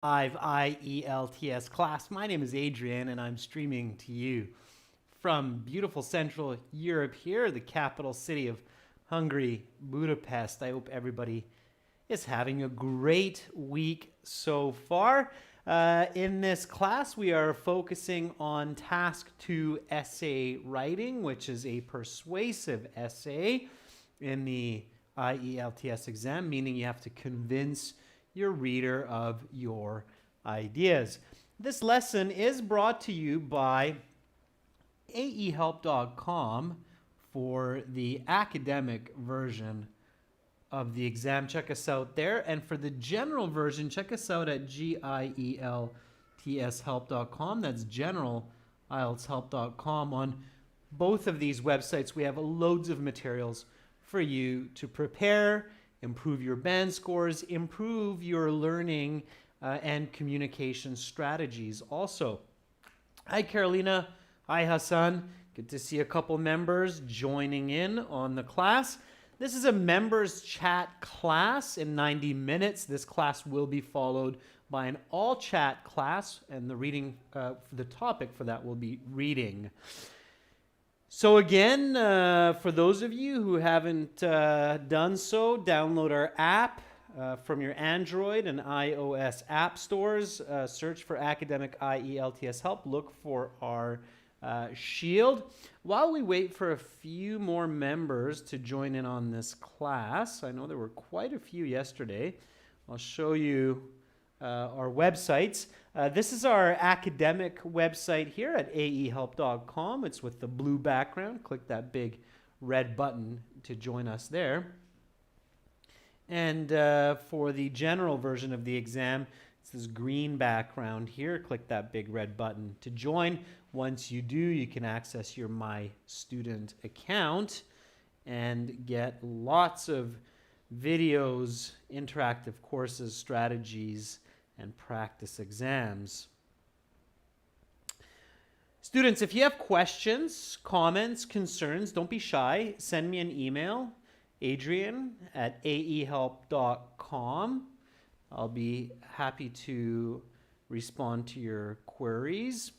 Live IELTS class. My name is Adrian and I'm streaming to you from beautiful Central Europe here, the capital city of Hungary, Budapest. I hope everybody is having a great week so far. In this class, we are focusing on task 2 essay writing, which is a persuasive essay in the IELTS exam, meaning you have to convince your reader of your ideas. This lesson is brought to you by aehelp.com for the academic version of the exam. Check us out there. And for the general version, check us out at gieltshelp.com. That's generalieltshelp.com. On both of these websites, we have loads of materials for you to prepare, improve your band scores, improve your learning and communication strategies also. Hi, Carolina. Hi, Hassan. Good to see a couple members joining in on the class. This is a members chat class in 90 minutes. This class will be followed by an all chat class, and the topic for that will be reading. So again, for those of you who haven't done so, download our app from your Android and iOS app stores. Search for Academic IELTS Help. Look for our shield. While we wait for a few more members to join in on this class, I know there were quite a few yesterday. I'll show you our websites. This is our academic website here at aehelp.com. It's with the blue background. Click that big red button to join us there. And for the general version of the exam, it's this green background here. Click that big red button to join. Once you do, you can access your My Student account and get lots of videos, interactive courses, strategies, and practice exams. Students, if you have questions, comments, concerns, don't be shy. Send me an email, adrian@aehelp.com. I'll be happy to respond to your queries.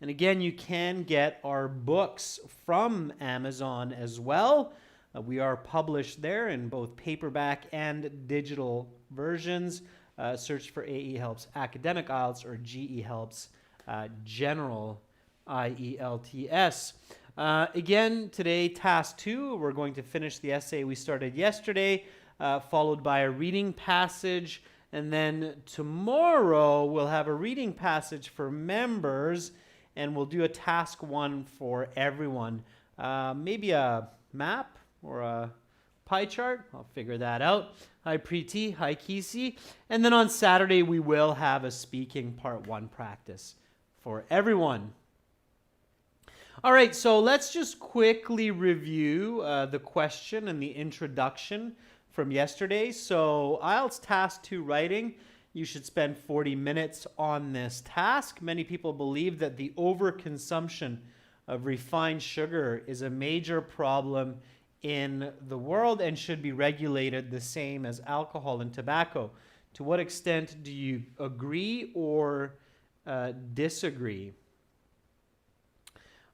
And again, you can get our books from Amazon as well. We are published there in both paperback and digital versions. Search for AE Helps Academic IELTS or GE Helps General IELTS. Again, today, task 2, we're going to finish the essay we started yesterday, followed by a reading passage. And then tomorrow, we'll have a reading passage for members, and we'll do a task 1 for everyone. Maybe a map or a pie chart. I'll figure that out. Hi, Preeti. Hi, Kisi. And then on Saturday, we will have a speaking part 1 practice for everyone. All right, so let's just quickly review the question and the introduction from yesterday. So IELTS Task 2 writing, you should spend 40 minutes on this task. Many people believe that the overconsumption of refined sugar is a major problem in the world and should be regulated the same as alcohol and tobacco. To what extent do you agree or disagree?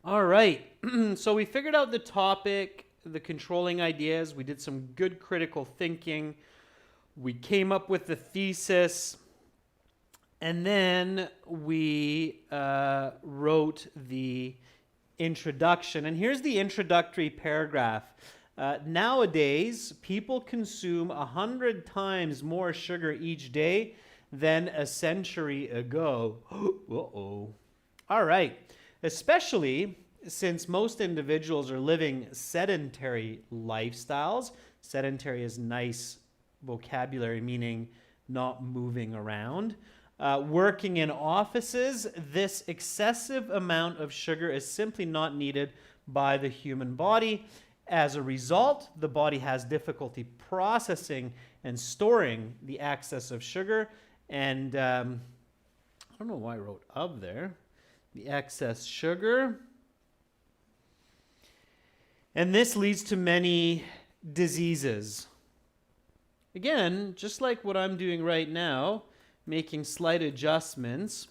All right, so we figured out the topic, the controlling ideas. We did some good critical thinking. We came up with the thesis, and then we wrote the introduction. And here's the introductory paragraph. Nowadays, people consume 100 times more sugar each day than a century ago. Uh-oh. All right. Especially since most individuals are living sedentary lifestyles. Sedentary is nice vocabulary, meaning not moving around. Working in offices, this excessive amount of sugar is simply not needed by the human body. As a result, the body has difficulty processing and storing the excess of sugar. And I don't know why I wrote of there. The excess sugar. And this leads to many diseases. Again, just like what I'm doing right now, making slight adjustments.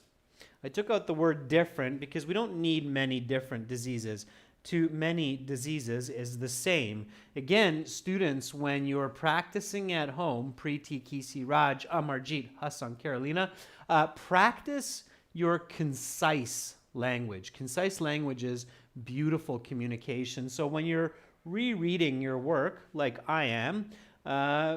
I took out the word different because we don't need many different diseases. Too many diseases is the same. Again, students, when you're practicing at home, Preeti, Kisi, Raj, Amarjeet, Hassan, Carolina, practice your concise language. Concise language is beautiful communication. So when you're rereading your work, like I am,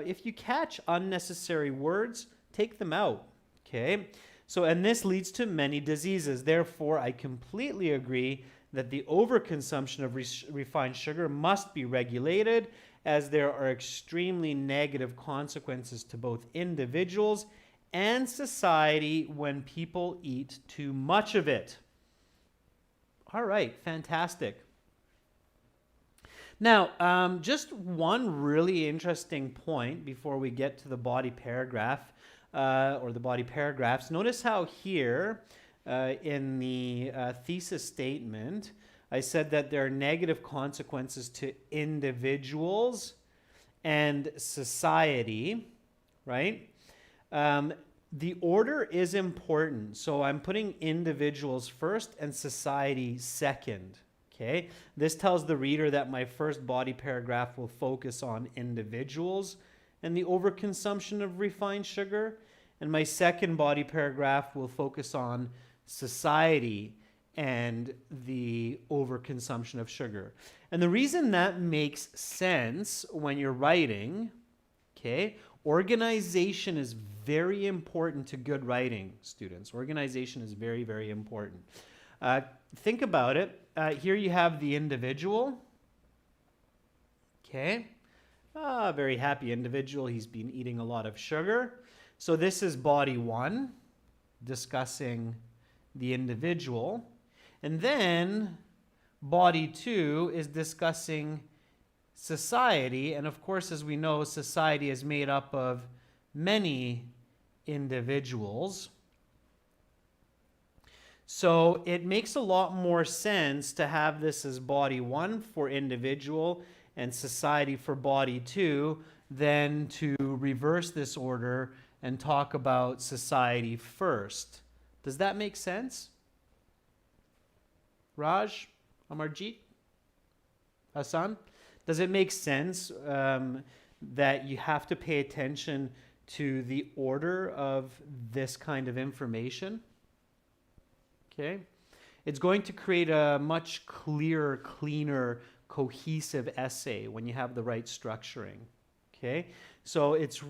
if you catch unnecessary words, take them out, okay? So, and this leads to many diseases. Therefore, I completely agree that the overconsumption of refined sugar must be regulated, as there are extremely negative consequences to both individuals and society when people eat too much of it. All right, fantastic. Now, just one really interesting point before we get to the body paragraph, or the body paragraphs. Notice how here in the thesis statement, I said that there are negative consequences to individuals and society, right? The order is important. So I'm putting individuals first and society second. Okay, this tells the reader that my first body paragraph will focus on individuals and the overconsumption of refined sugar, and my second body paragraph will focus on society and the overconsumption of sugar. And the reason that makes sense when you're writing, okay, organization is very important to good writing, students. Organization is very, very important. Think about it. Here you have the individual. Okay. Very happy individual. He's been eating a lot of sugar. So this is body one, discussing the individual. And then body two is discussing society. And of course, as we know, society is made up of many individuals. So it makes a lot more sense to have this as body one for individual and society for body two than to reverse this order and talk about society first. Does that make sense? Raj, Amarjeet, Hassan? Does it make sense that you have to pay attention to the order of this kind of information? Okay. It's going to create a much clearer, cleaner, cohesive essay when you have the right structuring. Okay. So it's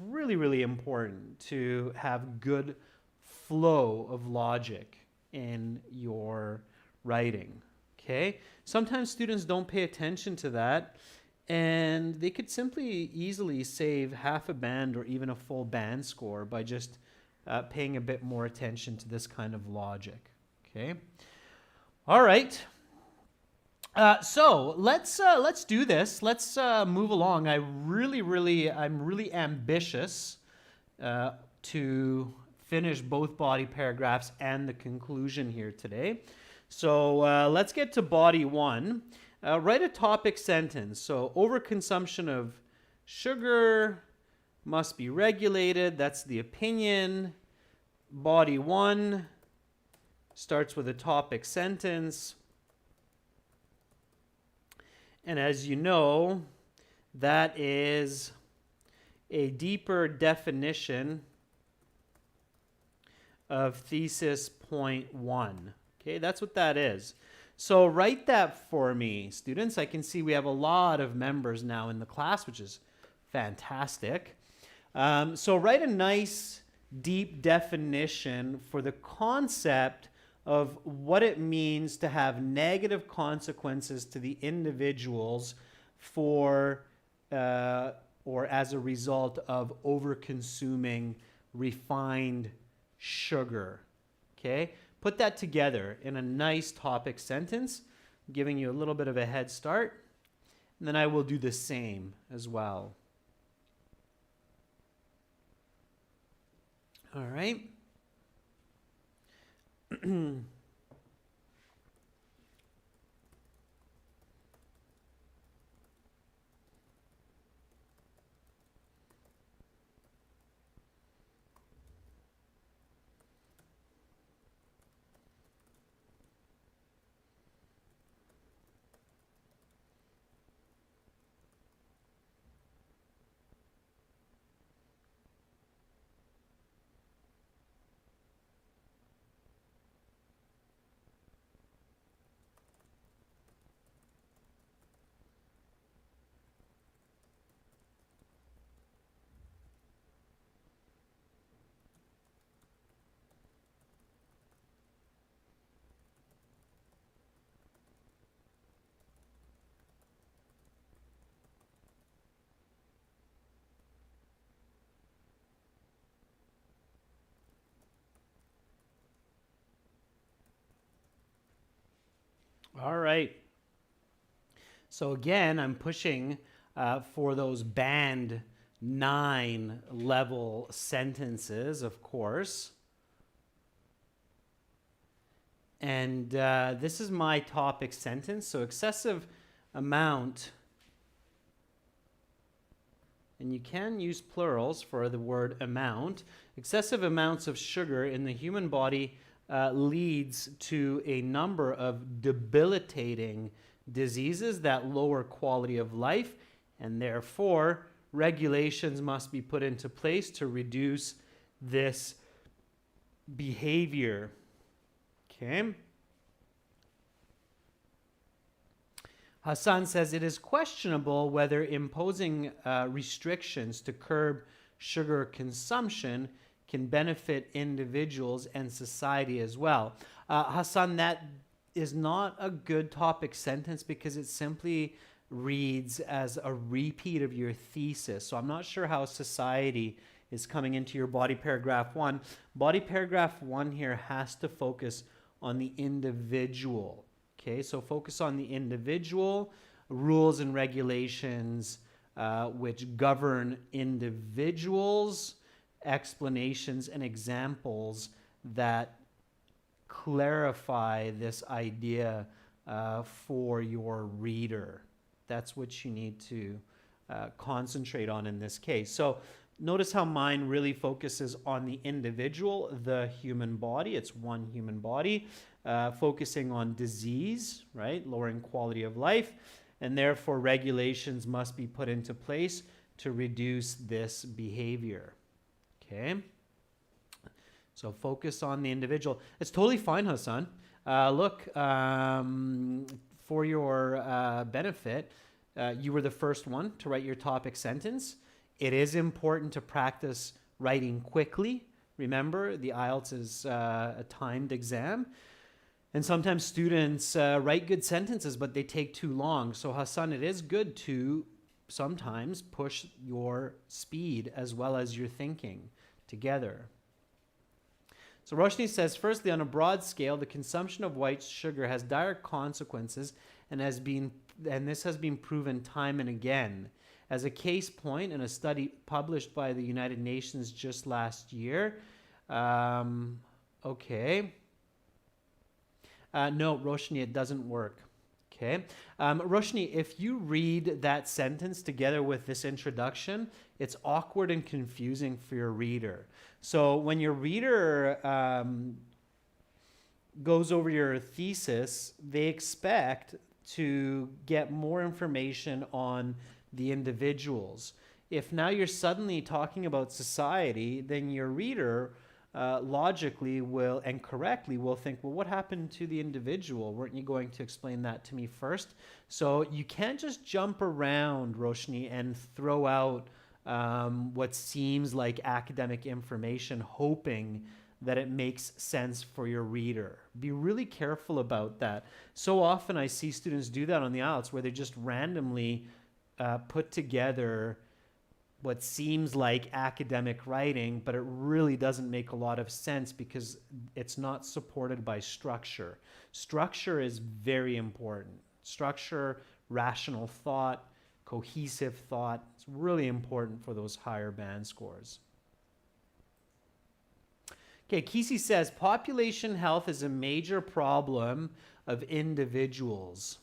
really, really important to have good flow of logic in your writing. Okay. Sometimes students don't pay attention to that, and they could simply easily save half a band or even a full band score by just paying a bit more attention to this kind of logic. Okay. All right. So let's do this. Let's move along. I'm really ambitious to finish both body paragraphs and the conclusion here today. So let's get to body one. Write a topic sentence. So overconsumption of sugar must be regulated. That's the opinion. Body one starts with a topic sentence. And as you know, that is a deeper definition of thesis point one. Okay, that's what that is. So write that for me, students. I can see we have a lot of members now in the class, which is fantastic. So write a nice, deep definition for the concept of what it means to have negative consequences to the individuals for or as a result of over-consuming refined sugar. Okay? Put that together in a nice topic sentence, giving you a little bit of a head start. And then I will do the same as well. All right. All right. So again, I'm pushing for those band 9 level sentences, of course. And this is my topic sentence. So excessive amount, and you can use plurals for the word amount. Excessive amounts of sugar in the human body leads to a number of debilitating diseases that lower quality of life, and therefore regulations must be put into place to reduce this behavior. Okay. Hassan says it is questionable whether imposing restrictions to curb sugar consumption can benefit individuals and society as well. Hassan, that is not a good topic sentence because it simply reads as a repeat of your thesis. So I'm not sure how society is coming into your body paragraph 1. Body paragraph 1 here has to focus on the individual. Okay, so focus on the individual, rules and regulations which govern individuals, explanations and examples that clarify this idea for your reader. That's what you need to concentrate on in this case. So notice how mine really focuses on the individual, the human body. It's one human body, focusing on disease, right? Lowering quality of life, and therefore regulations must be put into place to reduce this behavior. Okay? So focus on the individual. It's totally fine, Hassan. Look, for your benefit, you were the first one to write your topic sentence. It is important to practice writing quickly. Remember, the IELTS is a timed exam. And sometimes students write good sentences, but they take too long. So Hassan, it is good to sometimes push your speed as well as your thinking together. So Roshni says, firstly, on a broad scale, the consumption of white sugar has direct consequences and this has been proven time and again. As a case point in a study published by the United Nations just last year. Okay. No, Roshni, it doesn't work. Okay. Roshni, if you read that sentence together with this introduction, it's awkward and confusing for your reader. So when your reader goes over your thesis, they expect to get more information on the individuals. If now you're suddenly talking about society, then your reader logically will and correctly will think, well, what happened to the individual? Weren't you going to explain that to me first? So you can't just jump around, Roshni, and throw out what seems like academic information, hoping that it makes sense for your reader. Be really careful about that. So often I see students do that on the IELTS where they just randomly put together what seems like academic writing, but it really doesn't make a lot of sense because it's not supported by structure. Structure is very important. Structure, rational thought, cohesive thought, it's really important for those higher band scores. Okay, Kesey says, population health is a major problem of individuals.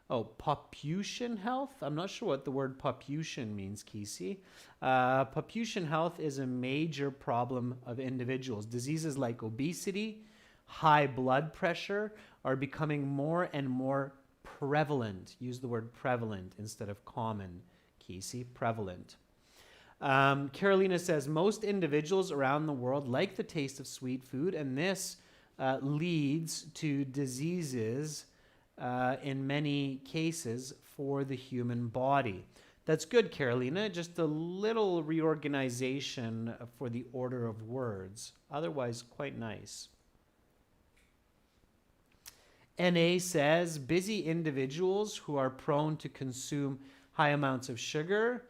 Oh, population health? I'm not sure what the word population means, Kesey. Population health is a major problem of individuals. Diseases like obesity, high blood pressure are becoming more and more prevalent. Use the word prevalent instead of common, Kesey, prevalent. Carolina says, most individuals around the world like the taste of sweet food, and this leads to diseases in many cases for the human body. That's good, Carolina. Just a little reorganization for the order of words. Otherwise, quite nice. NA says, busy individuals who are prone to consume high amounts of sugar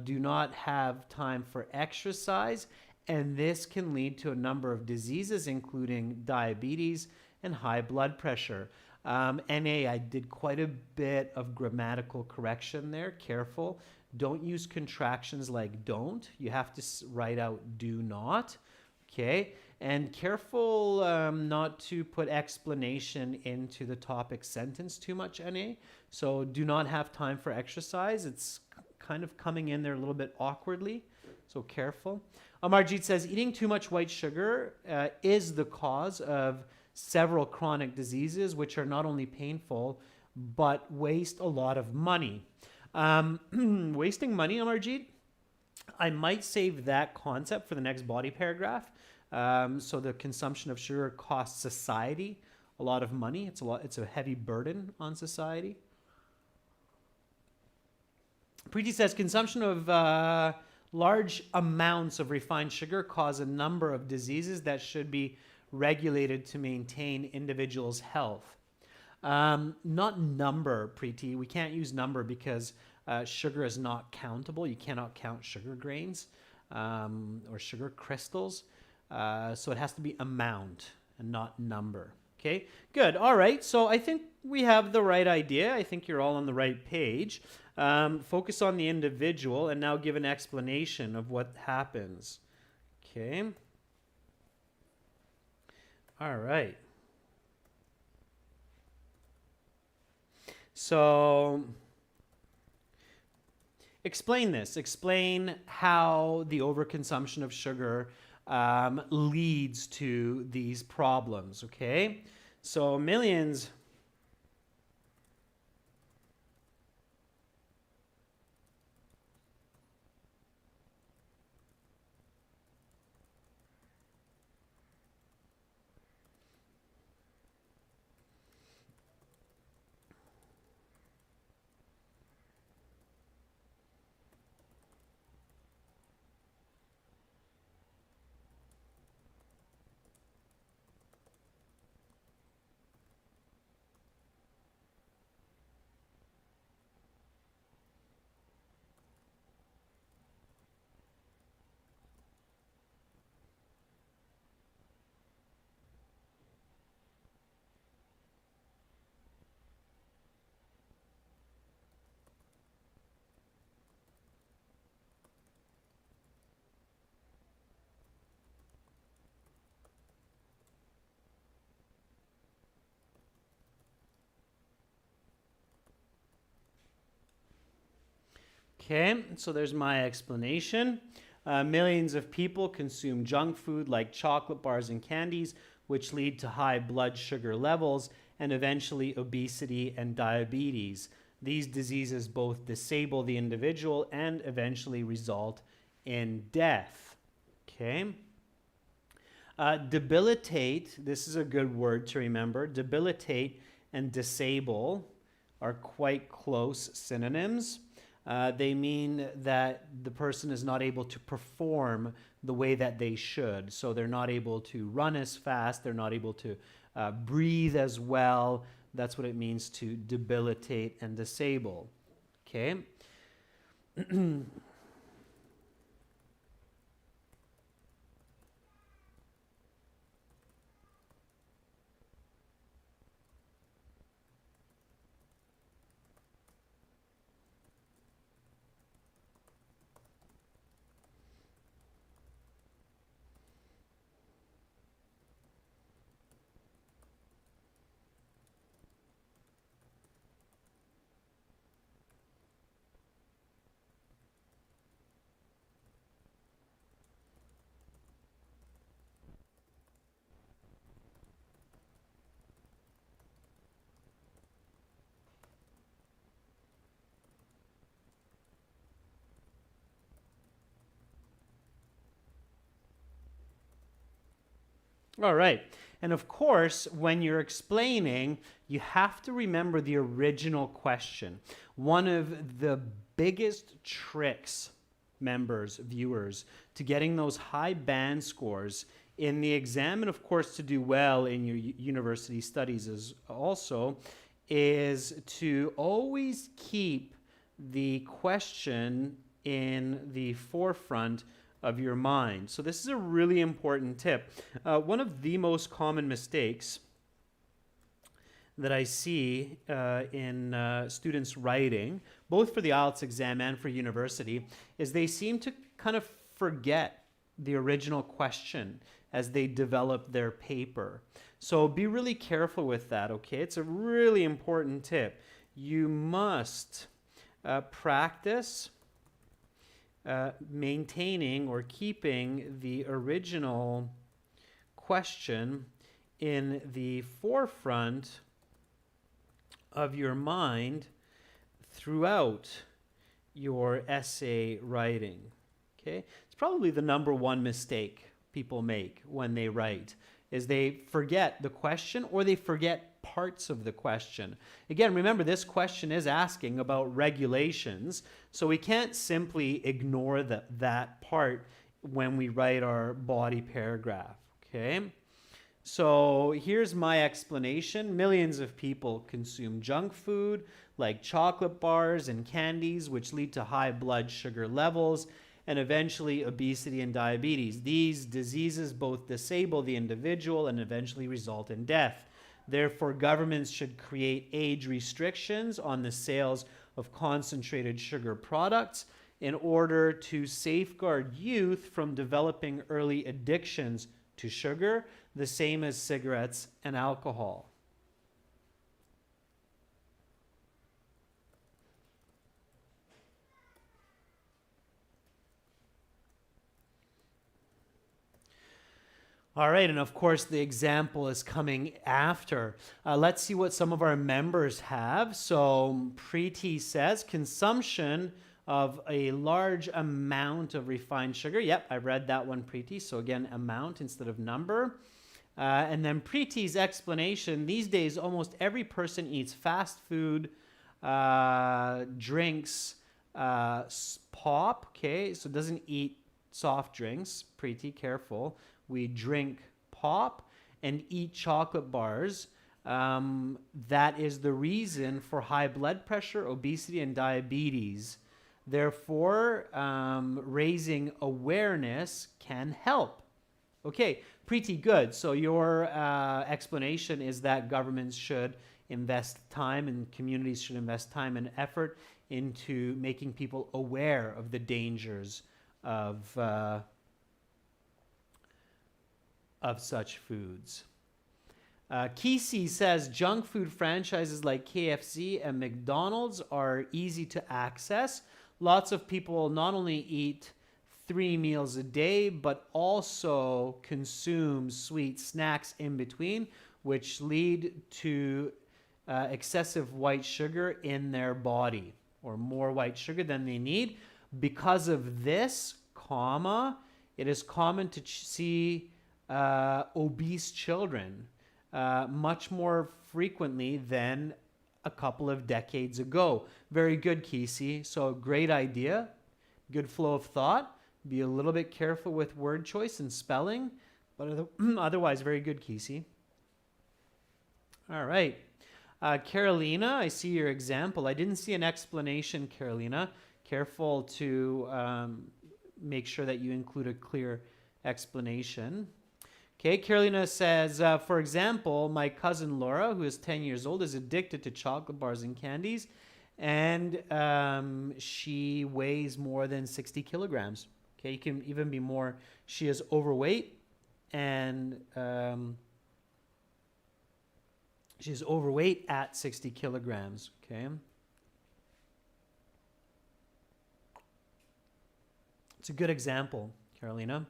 do not have time for exercise, and this can lead to a number of diseases, including diabetes and high blood pressure. NA, I did quite a bit of grammatical correction there. Careful. Don't use contractions like don't. You have to write out do not. Okay. And careful not to put explanation into the topic sentence too much, NA. So do not have time for exercise. It's kind of coming in there a little bit awkwardly. So careful. Amarjit says, eating too much white sugar is the cause of several chronic diseases, which are not only painful, but waste a lot of money. Wasting money, Amarjit? I might save that concept for the next body paragraph. So the consumption of sugar costs society a lot of money. It's a heavy burden on society. Preeti says, consumption of large amounts of refined sugar cause a number of diseases that should be regulated to maintain individuals' health. Not number, Preeti. We can't use number because sugar is not countable. You cannot count sugar grains or sugar crystals. So it has to be amount and not number. Okay, good. All right. So I think we have the right idea. I think you're all on the right page. Focus on the individual and now give an explanation of what happens. Okay. All right. So explain this. Explain how the overconsumption of sugar leads to these problems, okay? So millions... Okay, so there's my explanation. Millions of people consume junk food like chocolate bars and candies, which lead to high blood sugar levels and eventually obesity and diabetes. These diseases both disable the individual and eventually result in death. Okay. Debilitate, this is a good word to remember. Debilitate and disable are quite close synonyms. They mean that the person is not able to perform the way that they should. So they're not able to run as fast. They're not able to breathe as well. That's what it means to debilitate and disable. Okay. All right. And of course, when you're explaining, you have to remember the original question. One of the biggest tricks, members, viewers, to getting those high band scores in the exam, and of course to do well in your university studies is to always keep the question in the forefront of your mind. So this is a really important tip. One of the most common mistakes that I see in students writing, both for the IELTS exam and for university, is they seem to kind of forget the original question as they develop their paper. So be really careful with that, okay? It's a really important tip. You must practice maintaining or keeping the original question in the forefront of your mind throughout your essay writing. Okay? It's probably the number one mistake people make when they write, is they forget the question or they forget parts of the question. Again, remember, this question is asking about regulations, so we can't simply ignore that part when we write our body paragraph. Okay? So here's my explanation. Millions of people consume junk food like chocolate bars and candies, which lead to high blood sugar levels and eventually obesity and diabetes. These diseases both disable the individual and eventually result in death. Therefore, governments should create age restrictions on the sales of concentrated sugar products in order to safeguard youth from developing early addictions to sugar, the same as cigarettes and alcohol. All right, and of course the example is coming after. Let's see what some of our members have. So Preeti says, consumption of a large amount of refined sugar. Yep, I read that one, Preeti. So again, amount instead of number. And then Preeti's explanation, these days almost every person eats fast food, drinks, pop, okay? So doesn't eat soft drinks. Preeti, careful. We drink pop and eat chocolate bars. That is the reason for high blood pressure, obesity, and diabetes. Therefore, raising awareness can help. Okay, pretty good. So your explanation is that governments should invest time and communities should invest time and effort into making people aware of the dangers of such foods. Kesey says junk food franchises like KFC and McDonald's are easy to access. Lots of people not only eat 3 meals a day, but also consume sweet snacks in between, which lead to excessive white sugar in their body, or more white sugar than they need. Because of this, it is common to see obese children much more frequently than a couple of decades ago. Very good, Kesey. So great idea, good flow of thought. Be a little bit careful with word choice and spelling, but otherwise very good, Kesey. All right. Carolina, I see your example. I didn't see an explanation, Carolina. Careful to make sure that you include a clear explanation. Okay, Carolina says, for example, my cousin Laura, who is 10 years old, is addicted to chocolate bars and candies, and she weighs more than 60 kilograms. Okay, you can even be more. She is overweight, and she's overweight at 60 kilograms. Okay. It's a good example, Carolina.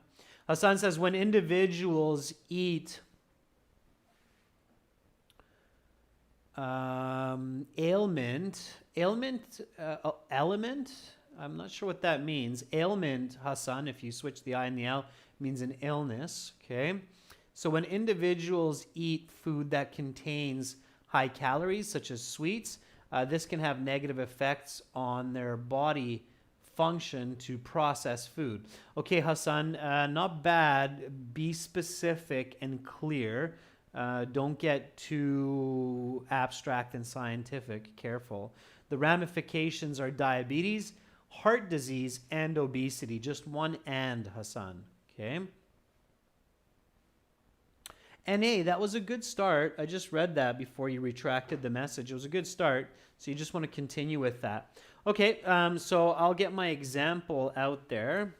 Hassan says, when individuals eat element, I'm not sure what that means. Ailment, Hassan, if you switch the I and the L, means an illness, okay? So when individuals eat food that contains high calories, such as sweets, this can have negative effects on their body function to process food. Okay, Hassan, not bad. Be specific and clear. Don't get too abstract and scientific. Careful. The ramifications are diabetes, heart disease, and obesity. Just one and, Hassan. Okay? NA, that was a good start. I just read that before you retracted the message. It was a good start. So you just want to continue with that. Okay, so I'll get my example out there.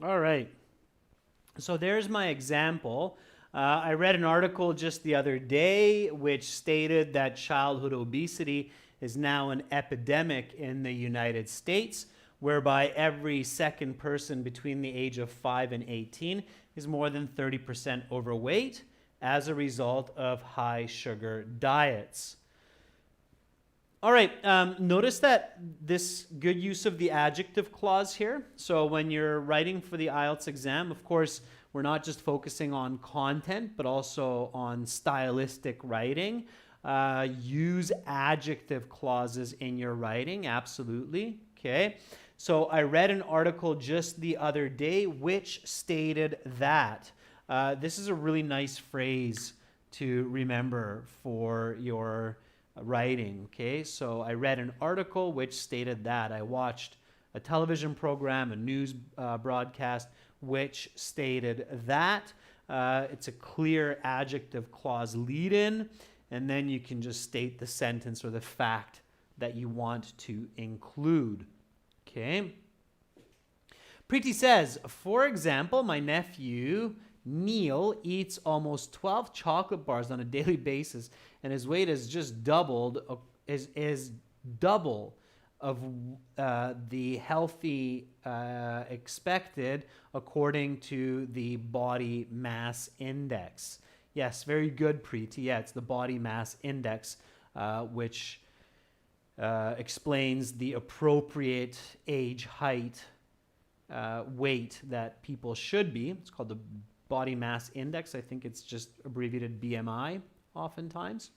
All right. So there's my example. I read an article just the other day which stated that childhood obesity is now an epidemic in the United States, whereby every second person between the age of 5 and 18 is more than 30% overweight as a result of high sugar diets. All right, notice that this good use of the adjective clause here. So when you're writing for the IELTS exam, of course, we're not just focusing on content, but also on stylistic writing. Use adjective clauses in your writing, absolutely. Okay. So I read an article just the other day which stated that. This is a really nice phrase to remember for your writing. Okay, so I read an article which stated that. I watched a television program, a news broadcast, which stated that. It's a clear adjective clause lead-in, and then you can just state the sentence or the fact that you want to include. Okay. Preeti says, for example, my nephew Neil eats almost 12 chocolate bars on a daily basis, and his weight has just doubled, is double of the healthy expected according to the body mass index. Yes, very good, Preeti. Yeah, it's the body mass index, which explains the appropriate age, height, weight that people should be. It's called the body mass index. I think it's just abbreviated BMI oftentimes.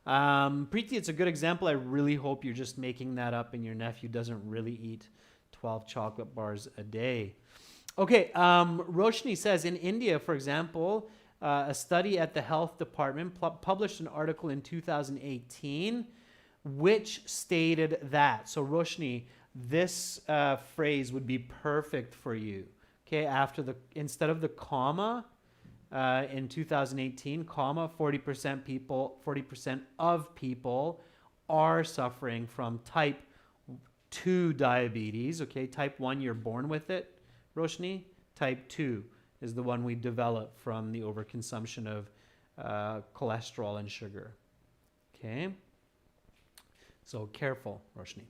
Preeti, it's a good example. I really hope you're just making that up and your nephew doesn't really eat 12 chocolate bars a day. Okay, Roshni says, in India, for example, a study at the health department published an article in 2018 which stated that. So Roshni, this phrase would be perfect for you. Okay, instead of the comma in 2018, comma, 40% of people are suffering from type 2 diabetes. Okay, type 1, you're born with it, Roshni. Type 2 is the one we develop from the overconsumption of cholesterol and sugar. Okay, so careful, Roshni.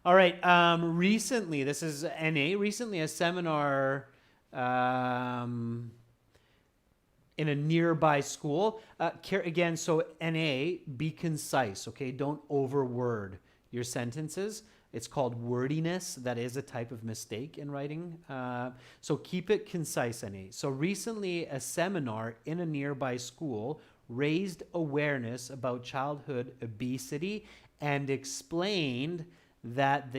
All right, recently, this is NA, recently a seminar in a nearby school. Again, so NA, be concise, okay? Don't overword your sentences. It's called wordiness. That is a type of mistake in writing. So keep it concise, NA. So recently, a seminar in a nearby school raised awareness about childhood obesity and explained that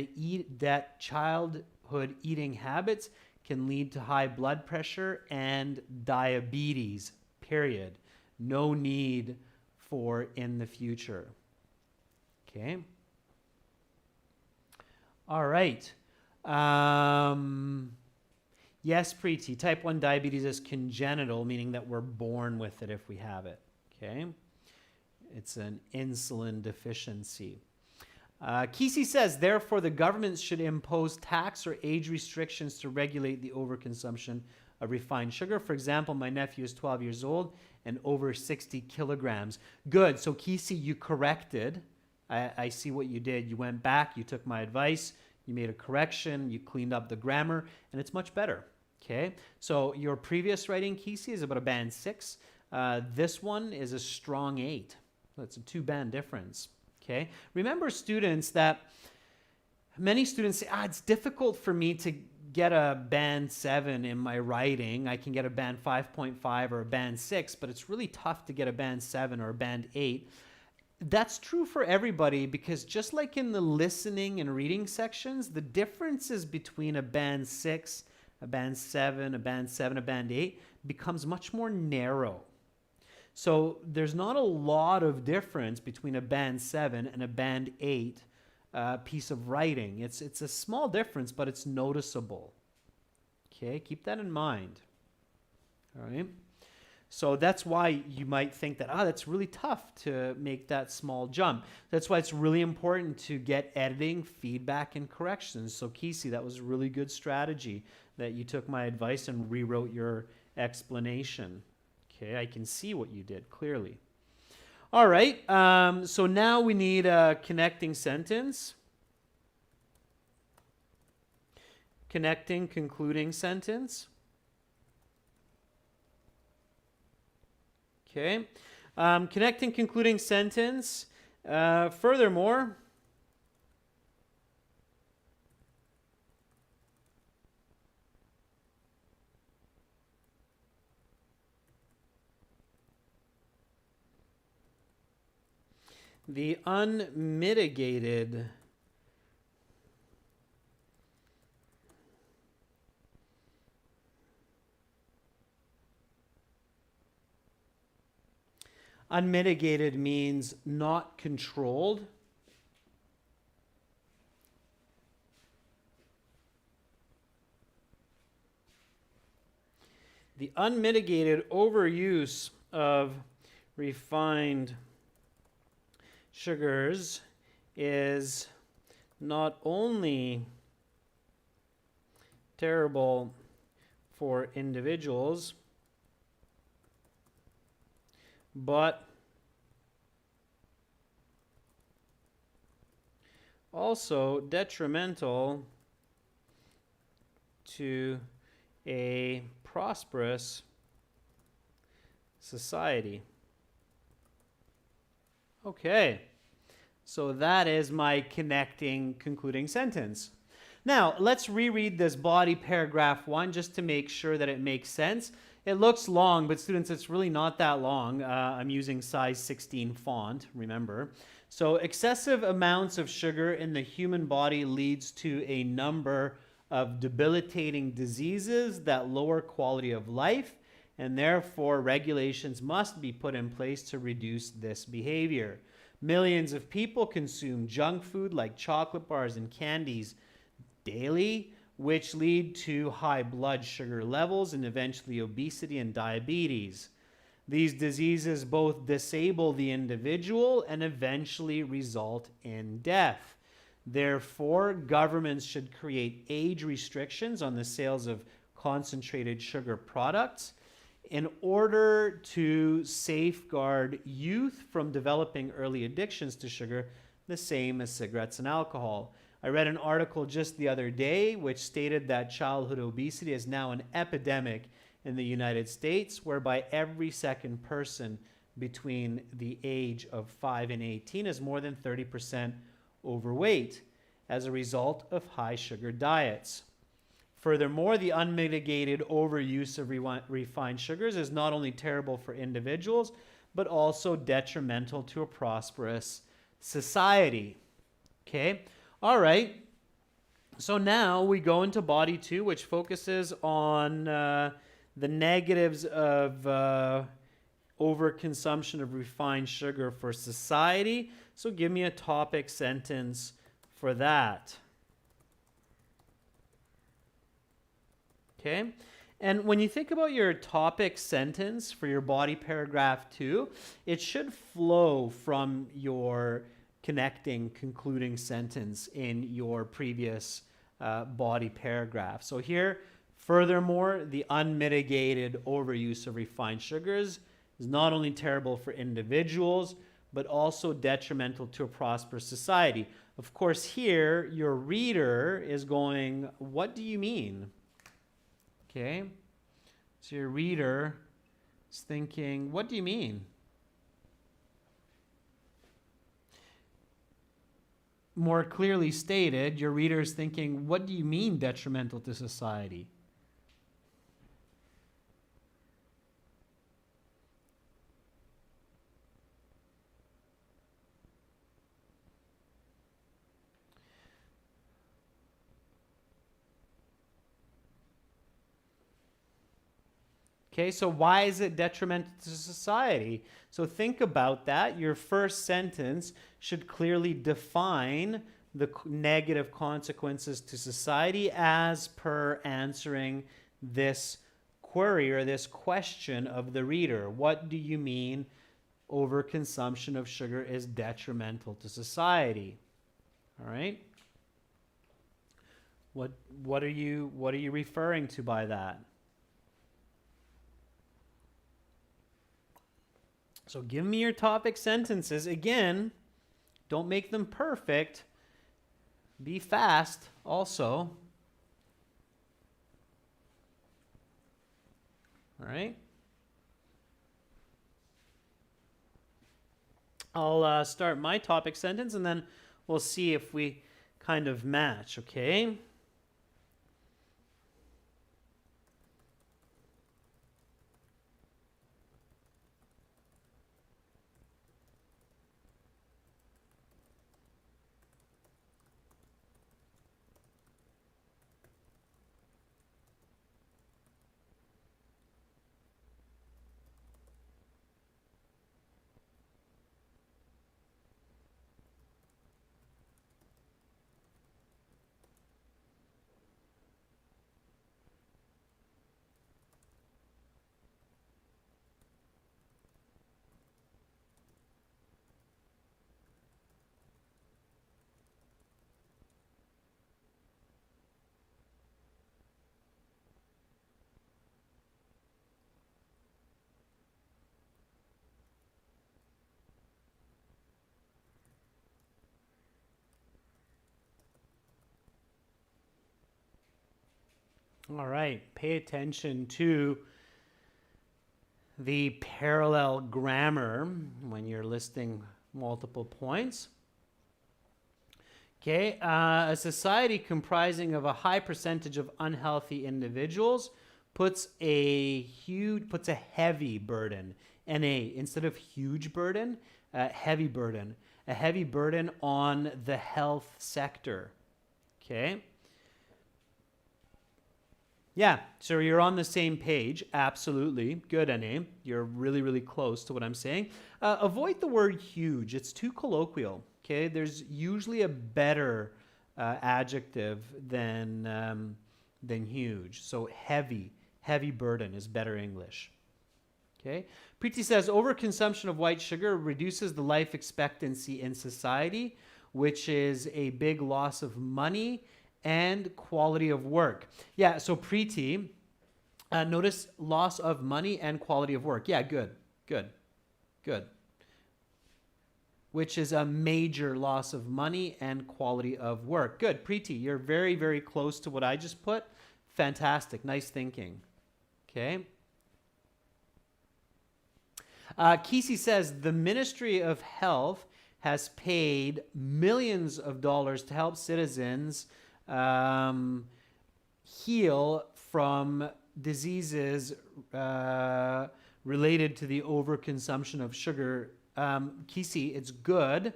that childhood eating habits can lead to high blood pressure and diabetes, period. No need for in the future. Okay. All right. Yes, Preeti, type 1 diabetes is congenital, meaning that we're born with it if we have it. Okay. It's an insulin deficiency. Kesey says, therefore, the government should impose tax or age restrictions to regulate the overconsumption of refined sugar. For example, my nephew is 12 years old and over 60 kilograms. Good. So Kesey, you corrected. I see what you did. You went back, you took my advice, you made a correction, you cleaned up the grammar, and it's much better. Okay. So your previous writing, Kesey, is about a band 6. This one is a strong 8. That's a 2-band difference. Okay. Remember, students, that many students say, it's difficult for me to get a band 7 in my writing. I can get a band 5.5 or a band 6, but it's really tough to get a band 7 or a band 8. That's true for everybody, because just like in the listening and reading sections, the differences between a band 6, a band 7, a band 7, a band 8 becomes much more narrow. So there's not a lot of difference between a band 7 and a band 8 piece of writing. It's a small difference, but it's noticeable. Okay, keep that in mind. All right. So that's why you might think that, that's really tough to make that small jump. That's why it's really important to get editing, feedback, and corrections. So Kesey, that was a really good strategy that you took my advice and rewrote your explanation. Okay, I can see what you did clearly. All right, so now we need a connecting sentence. Connecting, concluding sentence. Okay, connecting, concluding sentence. Furthermore, the unmitigated unmitigated means not controlled. The unmitigated overuse of refined sugars is not only terrible for individuals, but also detrimental to a prosperous society. Okay, so that is my connecting, concluding sentence. Now, let's reread this body paragraph 1 just to make sure that it makes sense. It looks long, but students, it's really not that long. I'm using size 16 font, remember. So excessive amounts of sugar in the human body leads to a number of debilitating diseases that lower quality of life, and therefore regulations must be put in place to reduce this behavior. Millions of people consume junk food like chocolate bars and candies daily, which lead to high blood sugar levels and eventually obesity and diabetes. These diseases both disable the individual and eventually result in death. Therefore, governments should create age restrictions on the sales of concentrated sugar products in order to safeguard youth from developing early addictions to sugar, the same as cigarettes and alcohol. I read an article just the other day which stated that childhood obesity is now an epidemic in the United States, whereby every second person between the age of 5 and 18 is more than 30% overweight as a result of high sugar diets. Furthermore, the unmitigated overuse of refined sugars is not only terrible for individuals, but also detrimental to a prosperous society. Okay, all right. So now we go into body 2, which focuses on the negatives of overconsumption of refined sugar for society. So give me a topic sentence for that. Okay, and when you think about your topic sentence for your body paragraph 2, it should flow from your connecting, concluding sentence in your previous body paragraph. So here, Furthermore, the unmitigated overuse of refined sugars is not only terrible for individuals, but also detrimental to a prosperous society. Of course, here, your reader is going, what do you mean? Okay, so your reader is thinking, what do you mean? More clearly stated, your reader is thinking, what do you mean detrimental to society? Okay, so why is it detrimental to society? So think about that. Your first sentence should clearly define the negative consequences to society as per answering this query or this question of the reader. What do you mean overconsumption of sugar is detrimental to society? All right. What are you referring to by that? So give me your topic sentences. Again, don't make them perfect. Be fast also. All right. I'll start my topic sentence and then we'll see if we kind of match, okay? All right, pay attention to the parallel grammar when you're listing multiple points. Okay, a society comprising of a high percentage of unhealthy individuals puts a heavy burden, instead of huge burden, heavy burden, a heavy burden on the health sector. Okay. Yeah, so you're on the same page. Absolutely. Good, NA. You're really, really close to what I'm saying. Avoid the word huge. It's too colloquial. Okay, there's usually a better adjective than huge. So heavy burden is better English. Okay. Preeti says overconsumption of white sugar reduces the life expectancy in society, which is a big loss of money and quality of work. Yeah, so Preeti, notice loss of money and quality of work. Yeah, good. Which is a major loss of money and quality of work. Good, Preeti, you're very, very close to what I just put. Fantastic, nice thinking. Okay. Kesey says the Ministry of Health has paid millions of dollars to help citizens heal from diseases related to the overconsumption of sugar. Kesey, it's good.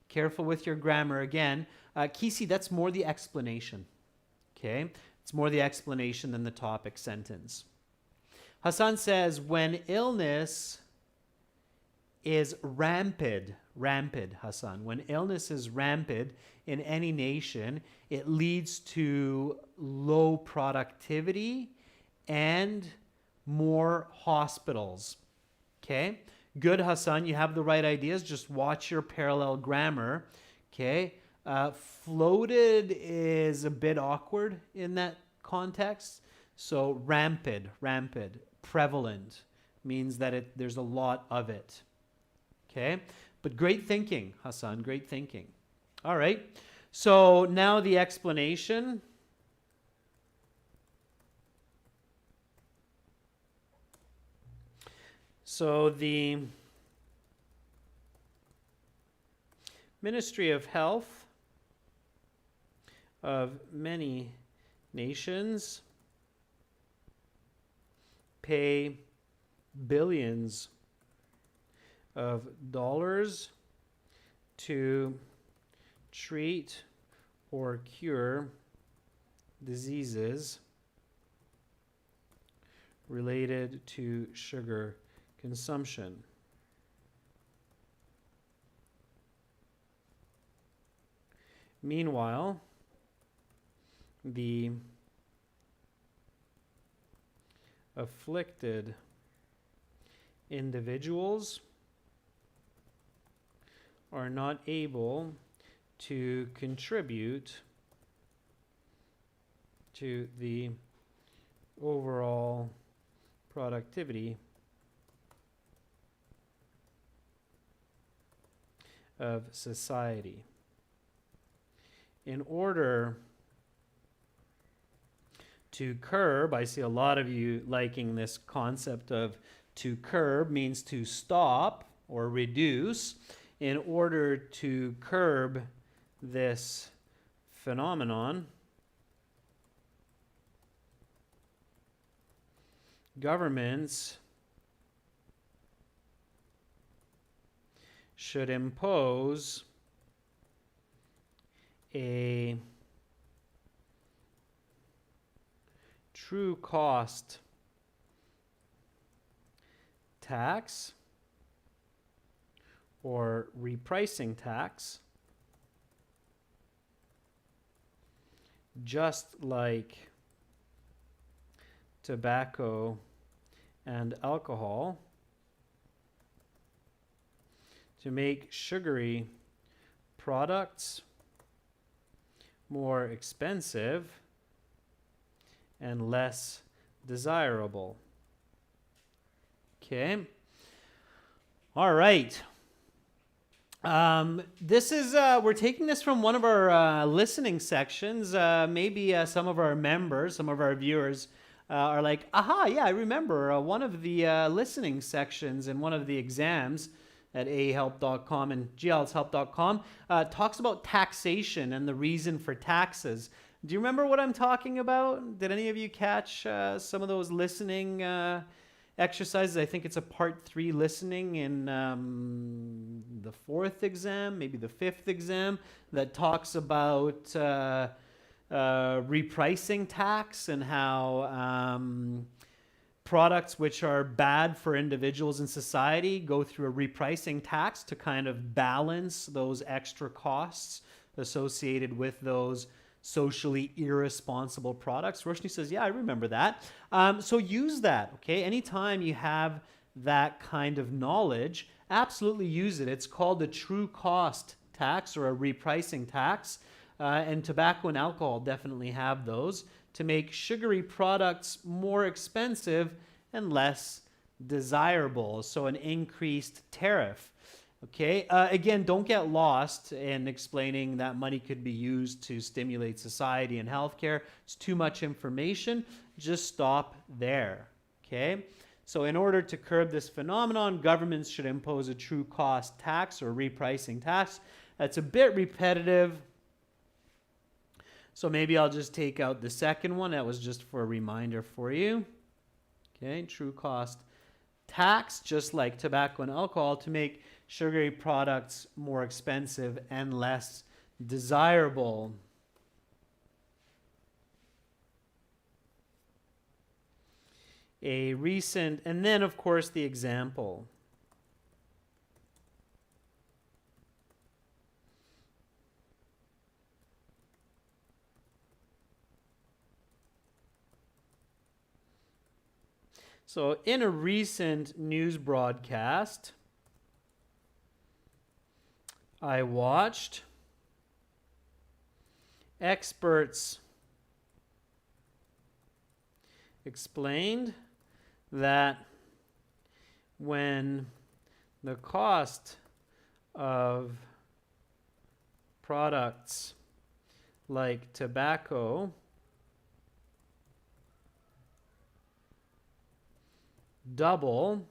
Careful with your grammar again. Kesey, that's more the explanation. Okay? It's more the explanation than the topic sentence. Hassan says, when illness is rampant, Hassan. When illness is rampant in any nation, it leads to low productivity and more hospitals. Okay? Good, Hassan. You have the right ideas. Just watch your parallel grammar. Okay? Floated is a bit awkward in that context. So rampant, prevalent means that there's a lot of it. Okay? But great thinking, Hassan, great thinking. All right. So now the explanation. So the Ministry of Health of many nations pay billions of dollars to treat or cure diseases related to sugar consumption. Meanwhile, the afflicted individuals are not able to contribute to the overall productivity of society. In order to curb, I see a lot of you liking this concept of to curb means to stop or reduce. In order to curb this phenomenon, governments should impose a true cost tax or repricing tax, just like tobacco and alcohol, to make sugary products more expensive and less desirable. Okay. All right. This is, we're taking this from one of our listening sections. Maybe some of our members, some of our viewers are like, aha, yeah, I remember one of the listening sections in one of the exams at ahelp.com and glshelp.com talks about taxation and the reason for taxes. Do you remember what I'm talking about? Did any of you catch some of those listening exercises? I think it's a part 3 listening in the 4th exam, maybe the 5th exam, that talks about repricing tax and how products which are bad for individuals in society go through a repricing tax to kind of balance those extra costs associated with those socially irresponsible products. Roshni says, yeah, I remember that. So use that, okay? Anytime you have that kind of knowledge, absolutely use it. It's called a true cost tax or a repricing tax. And tobacco and alcohol definitely have those to make sugary products more expensive and less desirable. So an increased tariff. Okay, again, don't get lost in explaining that money could be used to stimulate society and healthcare. It's too much information. Just stop there. Okay, so in order to curb this phenomenon, governments should impose a true cost tax or repricing tax. That's a bit repetitive. So maybe I'll just take out the second one. That was just for a reminder for you. Okay, true cost tax, just like tobacco and alcohol, to make sugary products more expensive and less desirable. A recent, and then of course the example. So in a recent news broadcast, I watched experts explained that when the cost of products like tobacco double,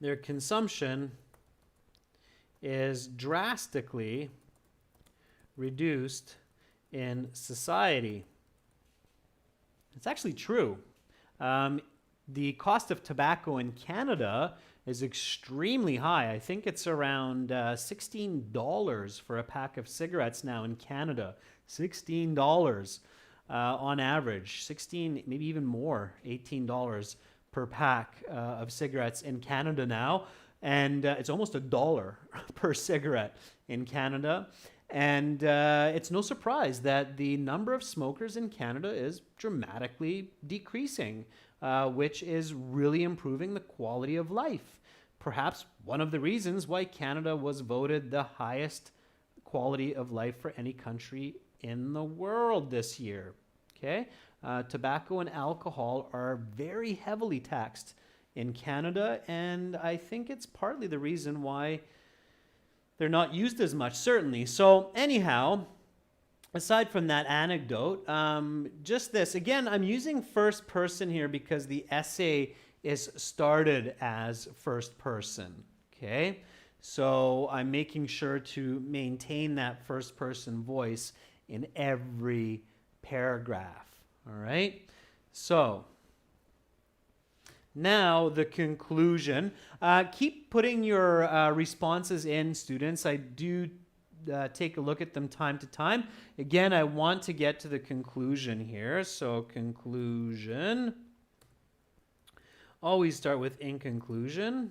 their consumption is drastically reduced in society. It's actually true. The cost of tobacco in Canada is extremely high. I think it's around $16 for a pack of cigarettes now in Canada. $16 on average. 16, maybe even more, $18 per pack of cigarettes in Canada now. And it's almost $1 per cigarette in Canada. And it's no surprise that the number of smokers in Canada is dramatically decreasing, which is really improving the quality of life. Perhaps one of the reasons why Canada was voted the highest quality of life for any country in the world this year. Okay, tobacco and alcohol are very heavily taxed in Canada, and I think it's partly the reason why they're not used as much, certainly. So anyhow, aside from that anecdote, just this. Again, I'm using first person here because the essay is started as first person, okay? So I'm making sure to maintain that first person voice in every paragraph, all right? So now the conclusion. Keep putting your responses in, students. I do take a look at them time to time. Again, I want to get to the conclusion here. So conclusion. Always start with in conclusion.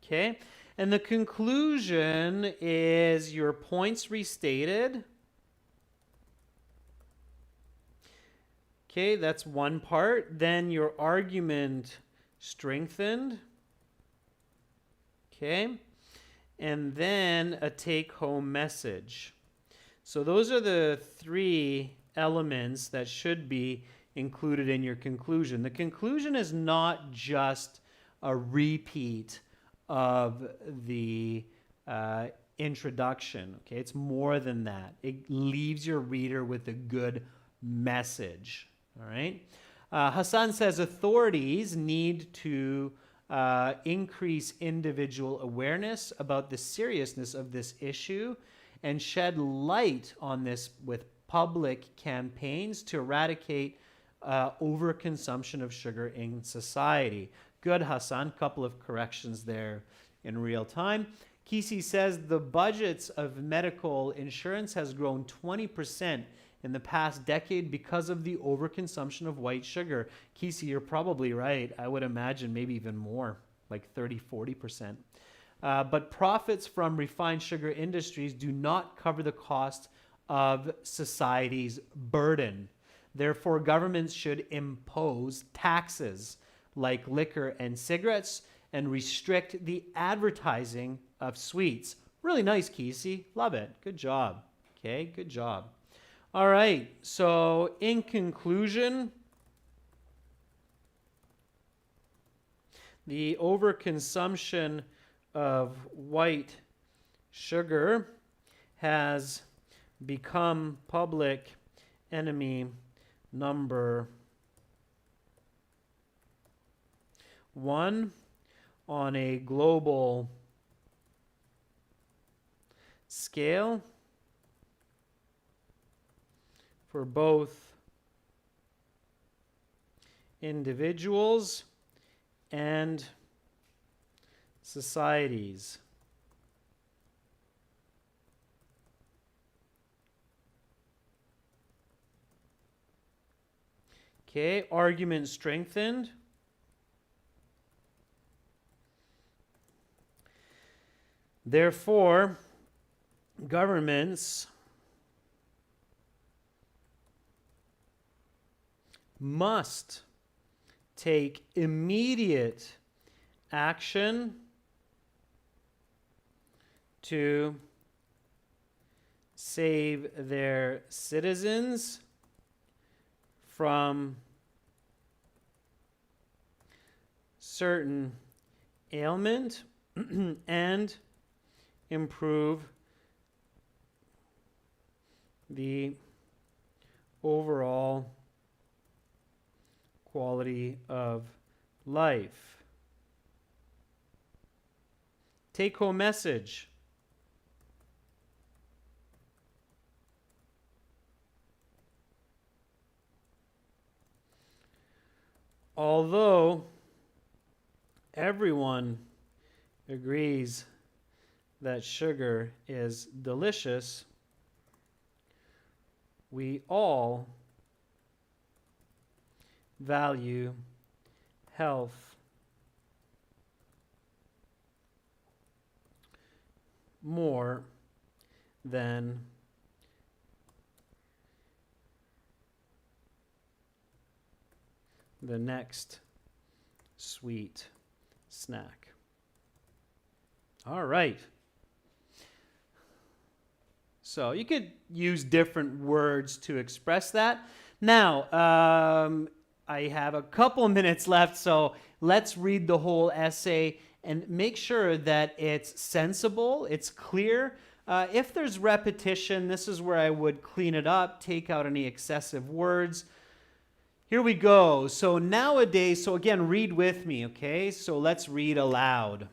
Okay. And the conclusion is your points restated. Okay, that's one part. Then your argument strengthened. Okay. And then a take-home message. So those are the three elements that should be included in your conclusion. The conclusion is not just a repeat of the introduction. Okay, it's more than that. It leaves your reader with a good message. All right. Hassan says authorities need to increase individual awareness about the seriousness of this issue and shed light on this with public campaigns to eradicate overconsumption of sugar in society. Good, Hassan. Couple of corrections there in real time. Kisi says the budgets of medical insurance has grown 20% in the past decade because of the overconsumption of white sugar. Kisi, you're probably right. I would imagine maybe even more, like 30-40%. But profits from refined sugar industries do not cover the cost of society's burden. Therefore, governments should impose taxes like liquor and cigarettes and restrict the advertising of sweets. Really nice, Kisi. Love it. Good job. Okay, good job. All right, so in conclusion, the overconsumption of white sugar has become public enemy number one on a global scale for both individuals and societies. Okay, argument strengthened. Therefore, governments must take immediate action to save their citizens from certain ailment and improve the overall quality of life. Take-home message. Although everyone agrees that sugar is delicious, we all value health more than the next sweet snack. All right. So you could use different words to express that. Now, I have a couple minutes left, so let's read the whole essay and make sure that it's sensible, it's clear. If there's repetition, this is where I would clean it up, take out any excessive words. Here we go. So nowadays, so again, read with me, okay? So let's read aloud.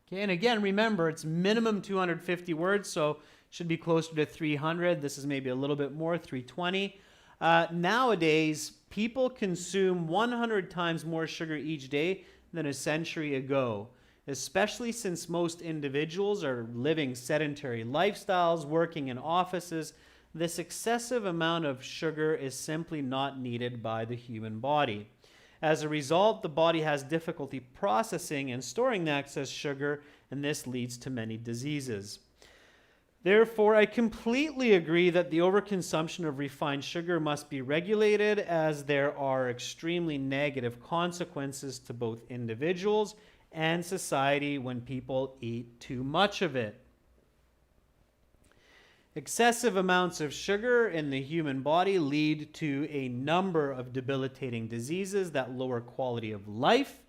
Okay, and again, remember, it's minimum 250 words, so should be closer to 300. This is maybe a little bit more, 320. Nowadays, people consume 100 times more sugar each day than a century ago, especially since most individuals are living sedentary lifestyles, working in offices. This excessive amount of sugar is simply not needed by the human body. As a result, the body has difficulty processing and storing the excess sugar, and this leads to many diseases. Therefore, I completely agree that the overconsumption of refined sugar must be regulated, as there are extremely negative consequences to both individuals and society when people eat too much of it. Excessive amounts of sugar in the human body lead to a number of debilitating diseases that lower quality of life,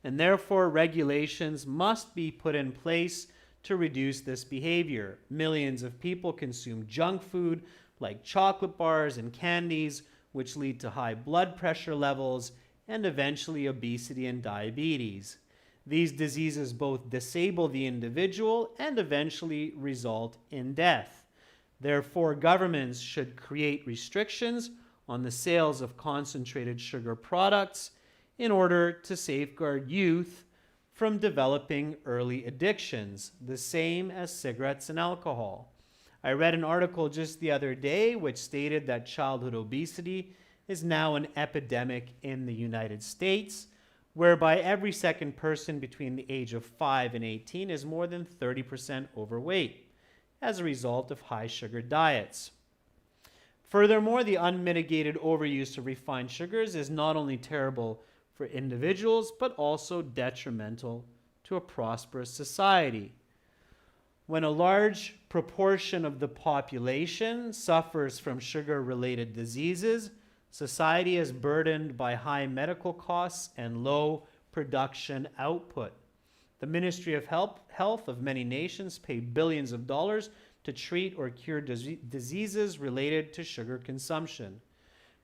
and therefore regulations must be put in place to reduce this behavior. Millions of people consume junk food like chocolate bars and candies, which lead to high blood pressure levels and eventually obesity and diabetes. These diseases both disable the individual and eventually result in death. Therefore, governments should create restrictions on the sales of concentrated sugar products in order to safeguard youth from developing early addictions, the same as cigarettes and alcohol. I read an article just the other day which stated that childhood obesity is now an epidemic in the United States, whereby every second person between the age of 5 and 18 is more than 30% overweight as a result of high sugar diets. Furthermore, the unmitigated overuse of refined sugars is not only terrible for individuals, but also detrimental to a prosperous society. When a large proportion of the population suffers from sugar-related diseases, society is burdened by high medical costs and low production output. The Ministry of Health of many nations pay billions of dollars to treat or cure diseases related to sugar consumption.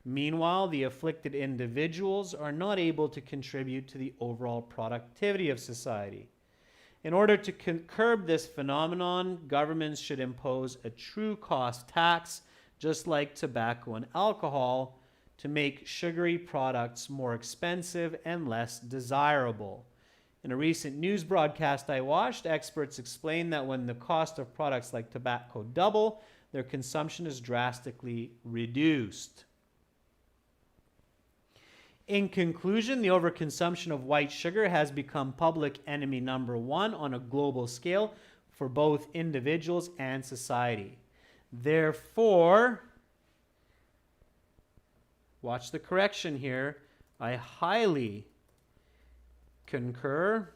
Meanwhile, the afflicted individuals are not able to contribute to the overall productivity of society. In order to curb this phenomenon, governments should impose a true cost tax, just like tobacco and alcohol, to make sugary products more expensive and less desirable. In a recent news broadcast I watched, experts explained that when the cost of products like tobacco double, their consumption is drastically reduced. In conclusion, the overconsumption of white sugar has become public enemy number one on a global scale for both individuals and society. Therefore, watch the correction here, I highly concur.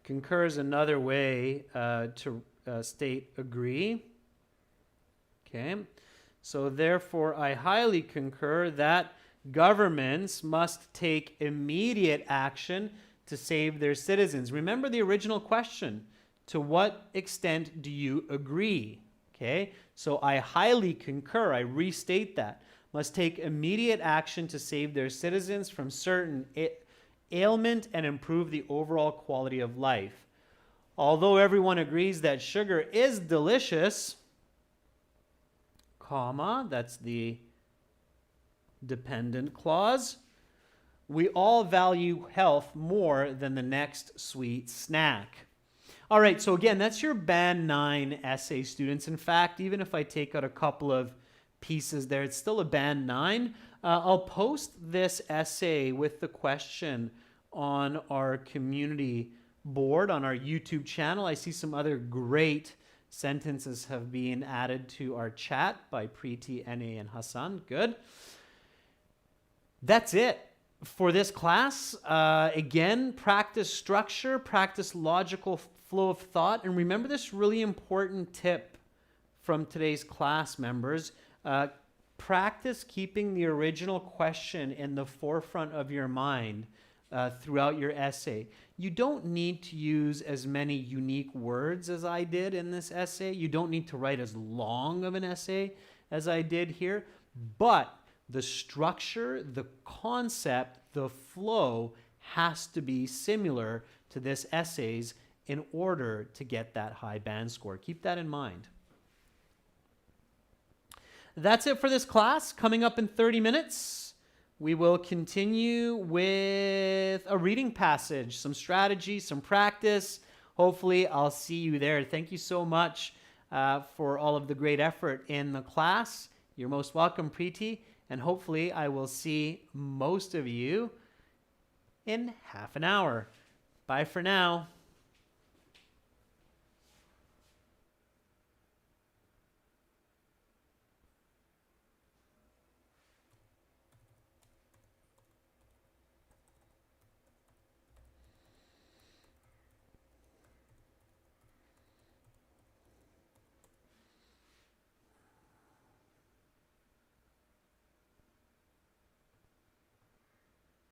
Concur is another way to state agree. Okay, so therefore I highly concur that governments must take immediate action to save their citizens. Remember the original question. To what extent do you agree? Okay, so I highly concur. I restate that. Must take immediate action to save their citizens from certain ailment and improve the overall quality of life. Although everyone agrees that sugar is delicious, comma, that's the dependent clause, we all value health more than the next sweet snack. All right, so again, that's your Band 9 essay, students. In fact, even if I take out a couple of pieces there, it's still a Band 9. I'll post this essay with the question on our community board, on our YouTube channel. I see some other great sentences have been added to our chat by Preeti, Na, and Hassan. Good. That's it for this class. Again, practice structure, practice logical flow of thought, and remember this really important tip from today's class, members. Practice keeping the original question in the forefront of your mind throughout your essay. You don't need to use as many unique words as I did in this essay. You don't need to write as long of an essay as I did here, but the structure, the concept, the flow has to be similar to this essay's in order to get that high band score. Keep that in mind. That's it for this class. Coming up in 30 minutes, we will continue with a reading passage, some strategy, some practice. Hopefully, I'll see you there. Thank you so much for all of the great effort in the class. You're most welcome, Preeti. And hopefully, I will see most of you in half an hour. Bye for now.